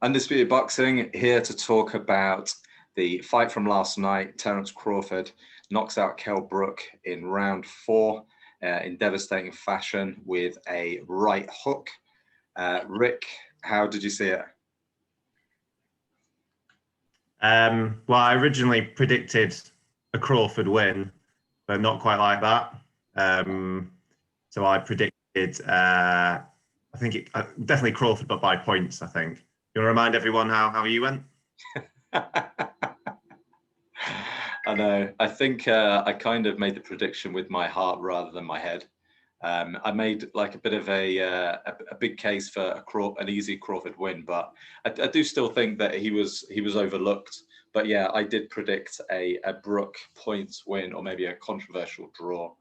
Undisputed Boxing here to talk about the fight from last night. Terence Crawford knocks out Kell Brook in round 4 in devastating fashion with a right hook. Rick, how did you see it? Well, I originally predicted a Crawford win, but not quite like that. So I predicted, I think definitely Crawford, but by points, I think. You want to remind everyone how you went? I know. I think I kind of made the prediction with my heart rather than my head. I made like a bit of a big case for an easy Crawford win, but I do still think that he was overlooked. But yeah, I did predict a Brook points win or maybe a controversial draw,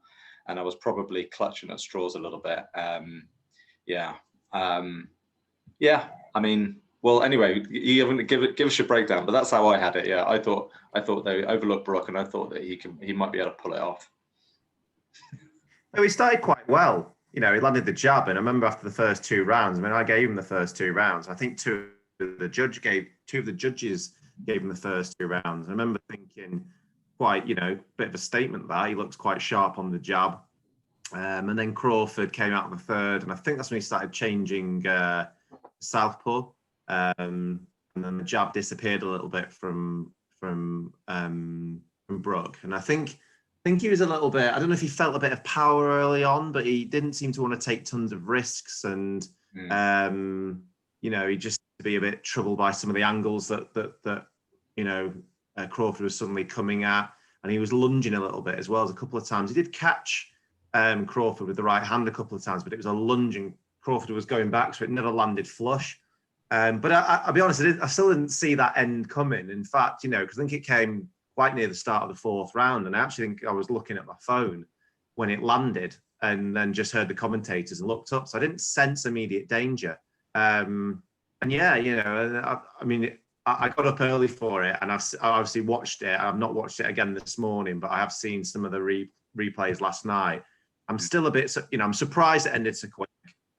and I was probably clutching at straws a little bit. Yeah. I mean, well, anyway, you haven't give us your breakdown, but that's how I had it. Yeah, I thought they overlooked Brook, and I thought that he might be able to pull it off. No, he started quite well. He landed the jab, and I remember after the first 2 rounds. I mean, I gave him the first 2 rounds. I think two of the judges gave him the first 2 rounds. I remember thinking, quite, bit of a statement there. He looked quite sharp on the jab, and then Crawford came out in the third, and I think that's when he started changing southpaw, and then the jab disappeared a little bit from Brook, and I think he was a little bit, I don't know if he felt a bit of power early on, but he didn't seem to want to take tons of risks, and he just to be a bit troubled by some of the angles that Crawford was suddenly coming at, and he was lunging a little bit as well as a couple of times. He did catch Crawford with the right hand a couple of times, but it was a lunging. Crawford was going back, so it never landed flush. But I'll be honest, I still didn't see that end coming. In fact, because I think it came quite near the start of the 4th round, and I actually think I was looking at my phone when it landed, and then just heard the commentators and looked up, so I didn't sense immediate danger. And yeah, I mean, I got up early for it, and I obviously watched it. I've not watched it again this morning, but I have seen some of the replays last night. I'm still a bit, I'm surprised it ended so quick.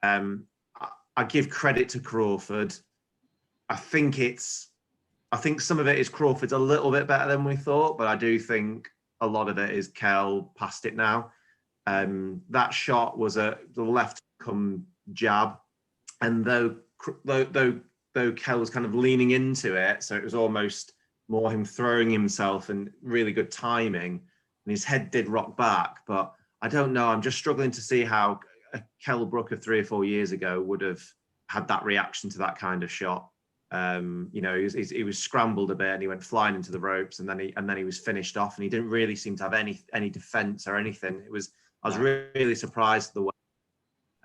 I give credit to Crawford. I think some of it is Crawford's a little bit better than we thought, but I do think a lot of it is Kell past it now. That shot was the left come jab, and though Kell was kind of leaning into it, so it was almost more him throwing himself and really good timing, and his head did rock back. But I don't know. I'm just struggling to see how a Kell Brook of 3 or 4 years ago would have had that reaction to that kind of shot. He was scrambled a bit, and he went flying into the ropes, and then he was finished off, and he didn't really seem to have any defense or anything. I was really surprised the way,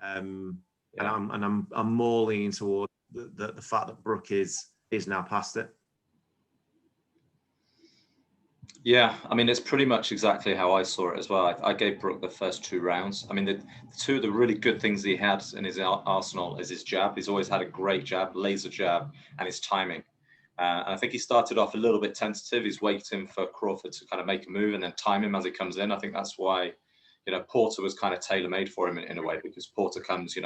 and I'm more leaning towards the fact that Brook is now past it. Yeah, I mean, it's pretty much exactly how I saw it as well. I gave Brook the first 2 rounds. I mean, the 2 of the really good things he had in his arsenal is his jab. He's always had a great jab, laser jab, and his timing. And I think he started off a little bit tentative. He's waiting for Crawford to kind of make a move and then time him as he comes in. I think that's why, Porter was kind of tailor-made for him in a way, because Porter comes,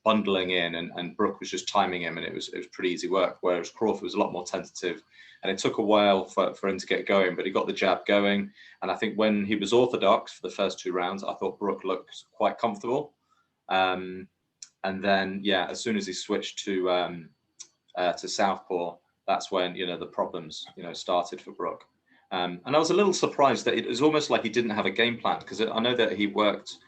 bundling in, and Brook was just timing him, and it was pretty easy work, whereas Crawford was a lot more tentative. And it took a while for him to get going, but he got the jab going. And I think when he was orthodox for the first 2 rounds, I thought Brook looked quite comfortable. And then, yeah, as soon as he switched to southpaw, that's when, the problems, started for Brook. And I was a little surprised that it was almost like he didn't have a game plan, because I know that he worked,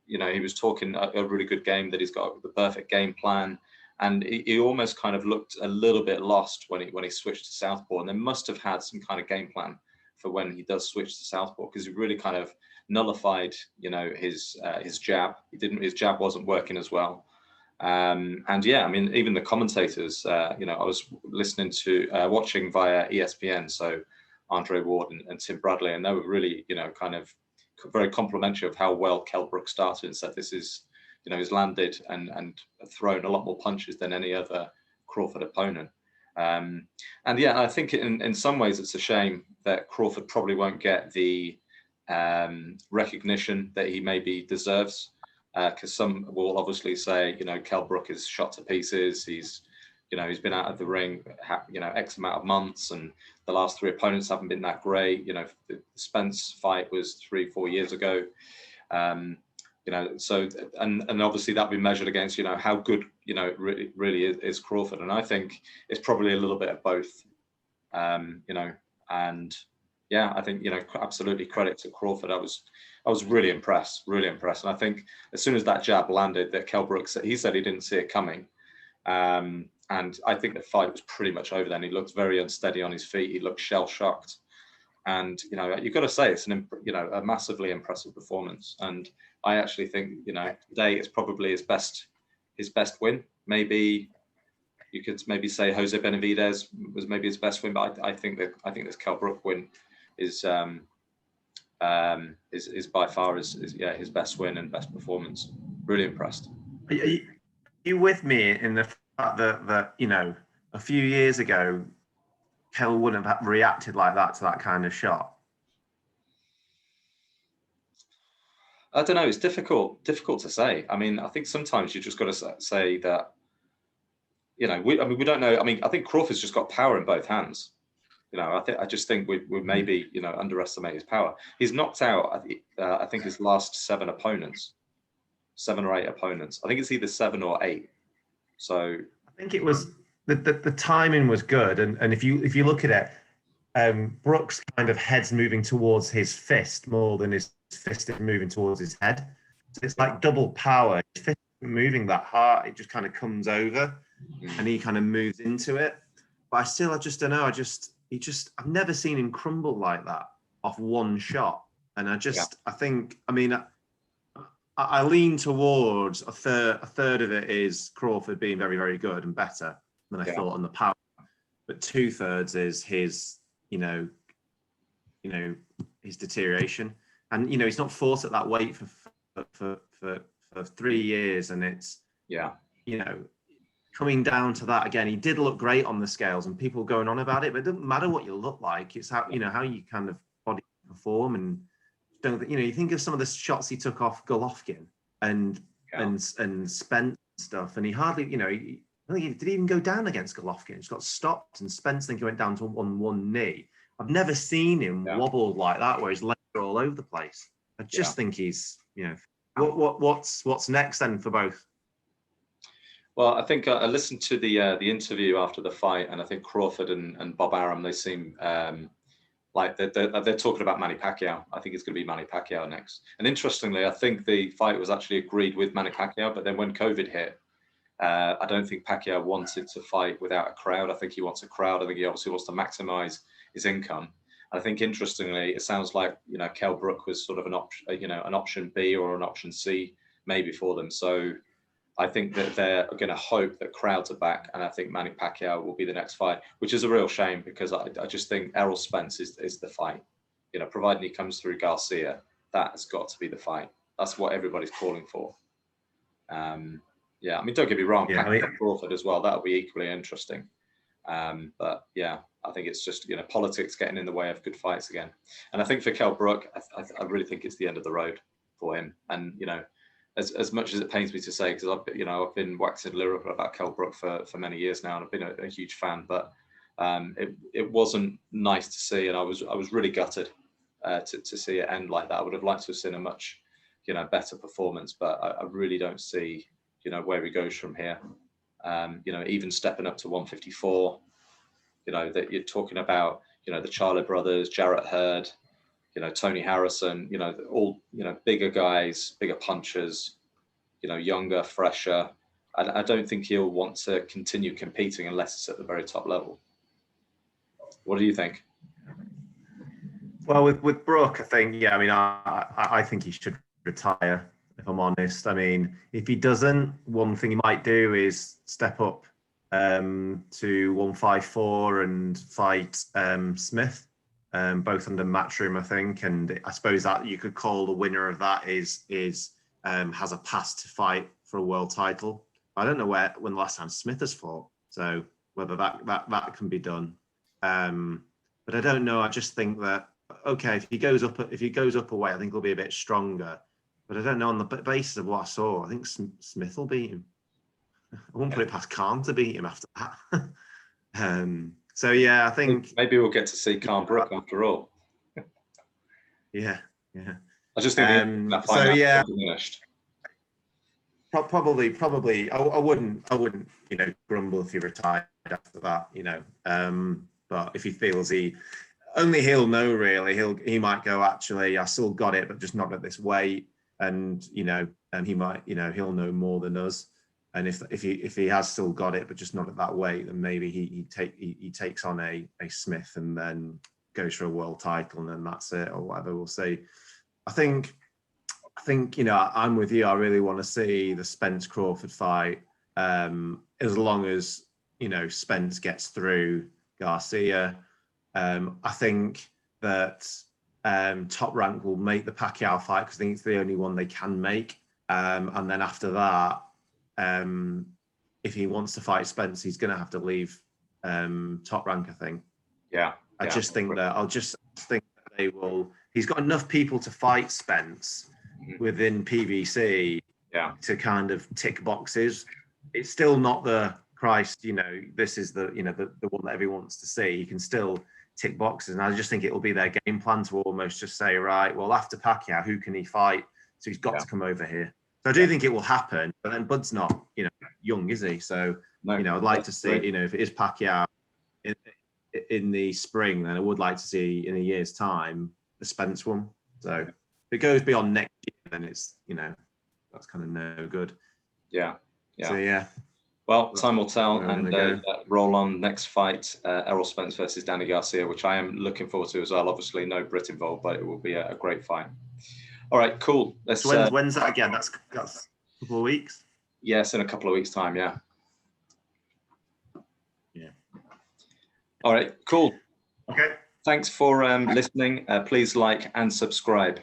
he was talking a really good game, that he's got the perfect game plan. And he almost kind of looked a little bit lost when he switched to southpaw, and they must have had some kind of game plan for when he does switch to southpaw, because he really kind of nullified, his jab. His jab wasn't working as well. And yeah, I mean, even the commentators, I was watching via ESPN, so Andre Ward and Tim Bradley, and they were really, kind of very complimentary of how well Kell Brook started, and said this is, he's landed and thrown a lot more punches than any other Crawford opponent. And yeah, I think in some ways it's a shame that Crawford probably won't get the recognition that he maybe deserves, because some will obviously say, Kell Brook is shot to pieces. He's, You know, he's been out of the ring, you know, X amount of months, and the last 3 opponents haven't been that great. You know, the Spence fight was 3-4 years ago. You know, so and obviously that will be measured against, you know, how good, you know, really is Crawford. And I think it's probably a little bit of both. You know, and yeah, I think, you know, absolutely credit to Crawford. I was really impressed. And I think as soon as that jab landed, that Kell Brook said, he said he didn't see it coming. And I think the fight was pretty much over then. He looked very unsteady on his feet. He looked shell shocked. And, you know, you've got to say it's you know, a massively impressive performance. And I actually think, you know, today is probably his best win. Maybe you could maybe say Jose Benavidez was maybe his best win, but I think this Kell Brook win is by far his best win and best performance. Really impressed. Are you with me in the fact that you know, a few years ago, Kell wouldn't have reacted like that to that kind of shot? I don't know. It's difficult to say. I mean, I think sometimes you just got to say that, you know, we don't know. I mean, I think Crawford's just got power in both hands. You know, I just think we maybe, you know, underestimate his power. He's knocked out, I think his last 7 or 8 opponents. I think it's either 7 or 8. So I think it was the timing was good, and if you look at it, Brook's kind of head's moving towards his fist more than his fist is moving towards his head. So it's like double power. His fist isn't moving that hard; it just kind of comes over, and he kind of moves into it. But I just don't know. I've never seen him crumble like that off one shot, and I think, I mean, I lean towards a third of it is Crawford being very, very good and better than I thought on the power, but 2/3 is his, you know, his deterioration, and you know, he's not fought at that weight for 3 years, and it's, you know, coming down to that again. He did look great on the scales, and people going on about it, but it doesn't matter what you look like. It's how, you know, how you kind of body perform. And don't, you know, you think of some of the shots he took off Golovkin and Spence and stuff, and he hardly, you know, I don't think did he even go down against Golovkin. He just got stopped, and Spence, I think he went down on one knee. I've never seen him wobble like that, where his legs are all over the place. I just think he's, you know, what's next then for both? Well, I think I listened to the interview after the fight, and I think Crawford and Bob Arum, they seem like they're talking about Manny Pacquiao. I think it's going to be Manny Pacquiao next. And interestingly, I think the fight was actually agreed with Manny Pacquiao, but then when COVID hit, I don't think Pacquiao wanted to fight without a crowd. I think he wants a crowd. I think he obviously wants to maximize his income. And I think interestingly, it sounds like, you know, Kell Brook was sort of an option B or an option C maybe for them. So I think that they're going to hope that crowds are back, and I think Manny Pacquiao will be the next fight, which is a real shame, because I just think Errol Spence is the fight. You know, providing he comes through Garcia, that has got to be the fight. That's what everybody's calling for. Yeah, I mean, don't get me wrong, Pacquiao Crawford as well, that'll be equally interesting. But yeah, I think it's just, you know, politics getting in the way of good fights again. And I think for Kell Brook, I really think it's the end of the road for him. And, you know, as much as it pains me to say, because I've been waxing lyrical about Kell Brook for many years now, and I've been a huge fan, but it wasn't nice to see, and I was really gutted to see it end like that. I would have liked to have seen a much, you know, better performance, but I really don't see, you know, where he goes from here. You know, even stepping up to 154, you know, that you're talking about, you know, the Charlo brothers, Jarrett Hurd, you know, Tony Harrison, you know, all, you know, bigger guys, bigger punchers, you know, younger, fresher. I don't think he'll want to continue competing unless it's at the very top level. What do you think? Well, with Brook, I think, I mean, I think he should retire, if I'm honest. I mean, if he doesn't, one thing he might do is step up to 154 and fight Smith. Both under Matchroom, I think, and I suppose that you could call the winner of that is has a pass to fight for a world title. I don't know when the last time Smith has fought, so whether that can be done. But I don't know. I just think that if he goes up a weight, I think he'll be a bit stronger. But I don't know, on the basis of what I saw, I think Smith will beat him. wouldn't put it past Khan to beat him after that. So yeah, I think maybe we'll get to see Kell Brook after all. Yeah. I just think that so yeah, diminished. Probably. I wouldn't, grumble if he retired after that, But if he feels only he'll know really. He might go, actually, I still got it, but just not at this weight. And and he might, he'll know more than us. And if he has still got it, but just not at that weight, then maybe he takes on a Smith and then goes for a world title, and then that's it, or whatever. We'll see. I think I'm with you. I really want to see the Spence Crawford fight, as long as Spence gets through Garcia. I think that Top Rank will make the Pacquiao fight because I think it's the only one they can make. And then after that, if he wants to fight Spence, he's going to have to leave Top Rank, I think. Yeah. I just think that they will. He's got enough people to fight Spence within PBC to kind of tick boxes. It's still not the Christ, this is the one that everyone wants to see. He can still tick boxes, and I just think it will be their game plan to almost just say, right, well, after Pacquiao, who can he fight? So he's got to come over here. So I do think it will happen, but then Bud's not, young, is he? So I'd like to see, if it is Pacquiao in the spring, then I would like to see in a year's time the Spence one. So if it goes beyond next year, then it's that's kind of no good. Yeah. So yeah. Well, time will tell, and roll on next fight, Errol Spence versus Danny Garcia, which I am looking forward to as well. Obviously, no Brit involved, but it will be a great fight. All right, cool. So when's that again? That's a couple of weeks. Yes, in a couple of weeks' time. Yeah. All right, cool. Okay. Thanks for listening. Please like and subscribe.